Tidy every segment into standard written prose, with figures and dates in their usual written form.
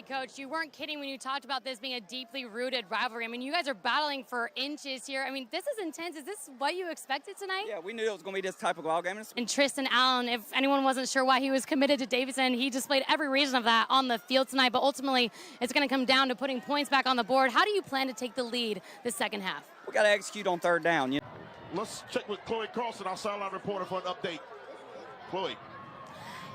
Hey, Coach, you weren't kidding when you talked about this being a deeply rooted rivalry. I mean, you guys are battling for inches here. I mean, this is intense. Is this what you expected tonight? Yeah, we knew it was going to be this type of ball game. And Tristan Allen, if anyone wasn't sure why he was committed to Davidson, he displayed every reason of that on the field tonight. But ultimately, it's going to come down to putting points back on the board. How do you plan to take the lead the second half? We got to execute on third down. Let's check with Chloe Carlson, our sideline reporter, for an update. Chloe.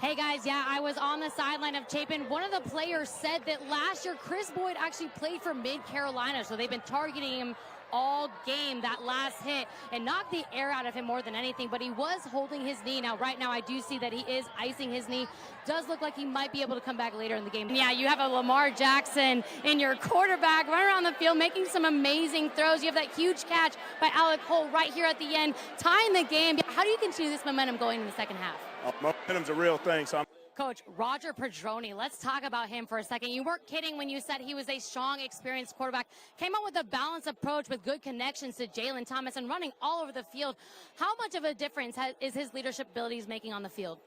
Hey guys, yeah, I was on the sideline of Chapin. One of the players said that last year Chris Boyd actually played for Mid-Carolina, so they've been targeting him all game, that last hit, and knocked the air out of him more than anything, but he was holding his knee. Now, right now, I do see that he is icing his knee. Does look like he might be able to come back later in the game. Yeah, you have a Lamar Jackson in your quarterback, running around the field, making some amazing throws. You have that huge catch by Alec Cole right here at the end, tying the game. How do you continue this momentum going in the second half? Momentum's a real thing, so Coach, Roger Padroni, let's talk about him for a second. You weren't kidding when you said he was a strong, experienced quarterback. Came out with a balanced approach with good connections to Jalen Thomas and running all over the field. How much of a difference is his leadership abilities making on the field?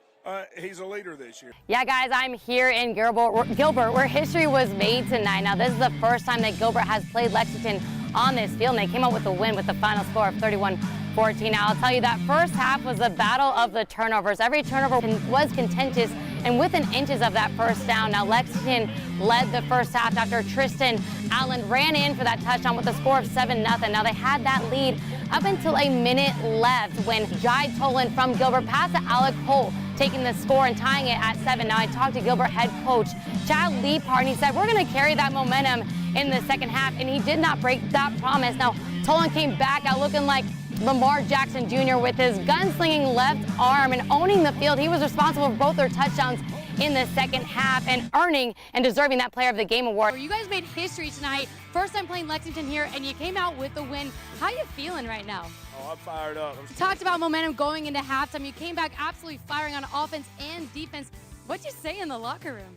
he's a leader this year. Yeah, guys, I'm here in Gilbert, where history was made tonight. Now, this is the first time that Gilbert has played Lexington on this field, and they came out with a win with the final score of 31-14. Now, I'll tell you that first half was a battle of the turnovers. Every turnover was contentious, and within inches of that first down. Now, Lexington led the first half after Tristan Allen ran in for that touchdown with a score of 7-0. Now, they had that lead up until a minute left when Jai Tolan from Gilbert passed to Alec Holt, taking the score and tying it at 7. Now, I talked to Gilbert head coach Chad Leapart, and he said, we're going to carry that momentum in the second half, and he did not break that promise. Now, Tolan came back out looking like Lamar Jackson Jr. with his gunslinging left arm and owning the field. He was responsible for both their touchdowns in the second half and earning and deserving that Player of the Game award. You guys made history tonight. First time playing Lexington here, and you came out with the win. How are you feeling right now? Oh, I'm fired up. Talked about momentum going into halftime. You came back absolutely firing on offense and defense. What'd you say in the locker room?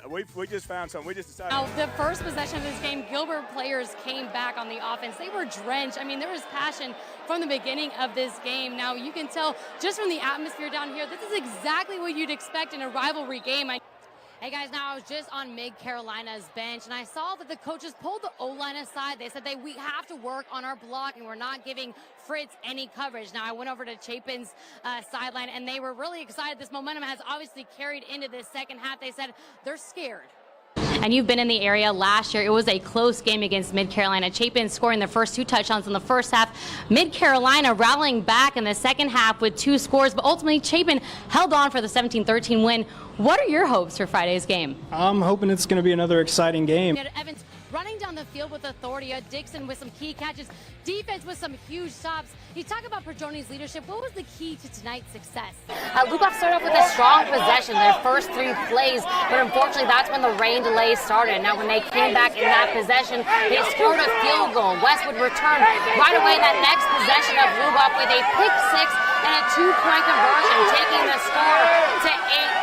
We just found something. We just decided. Now, the first possession of this game, Gilbert players came back on the offense. They were drenched. I mean, there was passion from the beginning of this game. Now, you can tell just from the atmosphere down here, this is exactly what you'd expect in a rivalry game. Hey guys, now I was just on Mid-Carolina's bench, and I saw that the coaches pulled the O-line aside. They said we have to work on our blocking. We're not giving Fritz any coverage. Now, I went over to Chapin's sideline, and they were really excited. This momentum has obviously carried into this second half. They said they're scared. And you've been in the area last year. It was a close game against Mid-Carolina. Chapin scoring the first 2 touchdowns in the first half. Mid-Carolina rallying back in the second half with 2 scores, but ultimately Chapin held on for the 17-13 win. What are your hopes for Friday's game? I'm hoping it's going to be another exciting game. Evans running down the field with authority. Dixon with some key catches. Defense with some huge stops. You talk about Padroni's leadership. What was the key to tonight's success? Lugoff started off with a strong possession, their first 3 plays, but unfortunately that's when the rain delay started. Now, when they came back in that possession, they scored a field goal. Westwood returned right away that next possession of Lugoff with a pick 6 and a 2-point conversion, taking the score to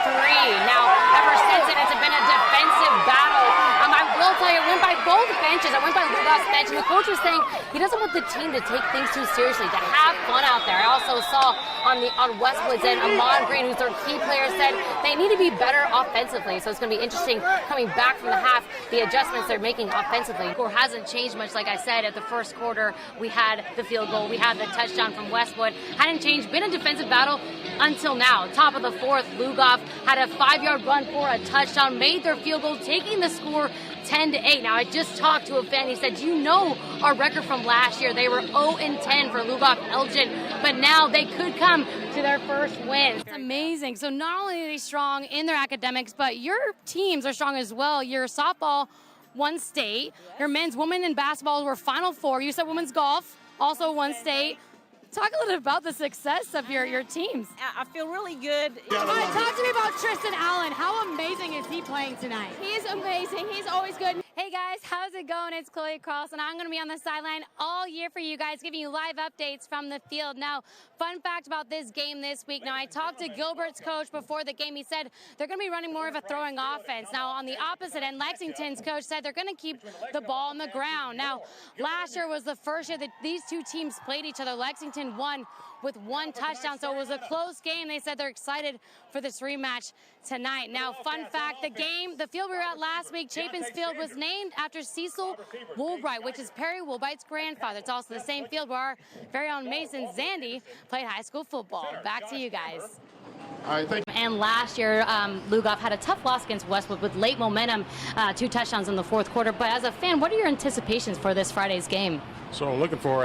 8-3. Now, ever since then, it's been a defensive battle. I will tell you, I went by both benches. I went by Lugoff's bench, and the coach was saying he doesn't want the team to take things too seriously, to have fun out there. I also saw on Westwood's end, Amon Green, who's their key player, said they need to be better offensively. So it's going to be interesting coming back from the half, the adjustments they're making offensively. The score hasn't changed much. Like I said, at the first quarter, we had the field goal. We had the touchdown from Westwood. Hadn't changed. Been a defensive battle until now. Top of the fourth, Lugoff had a 5-yard run for a touchdown, made their field goal, taking the score 10-8. Now, I just talked to a fan. He said, do you know our record from last year? They were 0-10 for Lugoff Elgin, but now they could come to their first win. It's amazing. So not only are they strong in their academics, but your teams are strong as well. Your softball won state. Your men's, women, and basketball were Final Four. You said women's golf also won state. Talk a little bit about the success of your teams. I feel really good. All right, talk to me about Tristan Allen. How amazing is he playing tonight? He's amazing. He's always good. Hey guys, how's it going? It's Chloe Carlson. I'm going to be on the sideline all year for you guys, giving you live updates from the field. Now, fun fact about this game this week. Now, I talked to Gilbert's coach before the game. He said they're going to be running more of a throwing offense. Now, on the opposite end, Lexington's coach said they're going to keep the ball on the ground. Now, last year was the first year that these 2 teams played each other. Lexington won with 1 touchdown. So it was a close game. They said they're excited for this rematch tonight. Now, fun fact, the field we were at last week, Chapin's Field, was named after Cecil Woolbright, which is Perry Woolbright's grandfather. It's also the same field where our very own Mason Zandy played high school football. Back to you guys. All right, thank you. And last year, Lugoff had a tough loss against Westwood with late momentum, 2 touchdowns in the 4th quarter. But as a fan, what are your anticipations for this Friday's game? So I'm looking for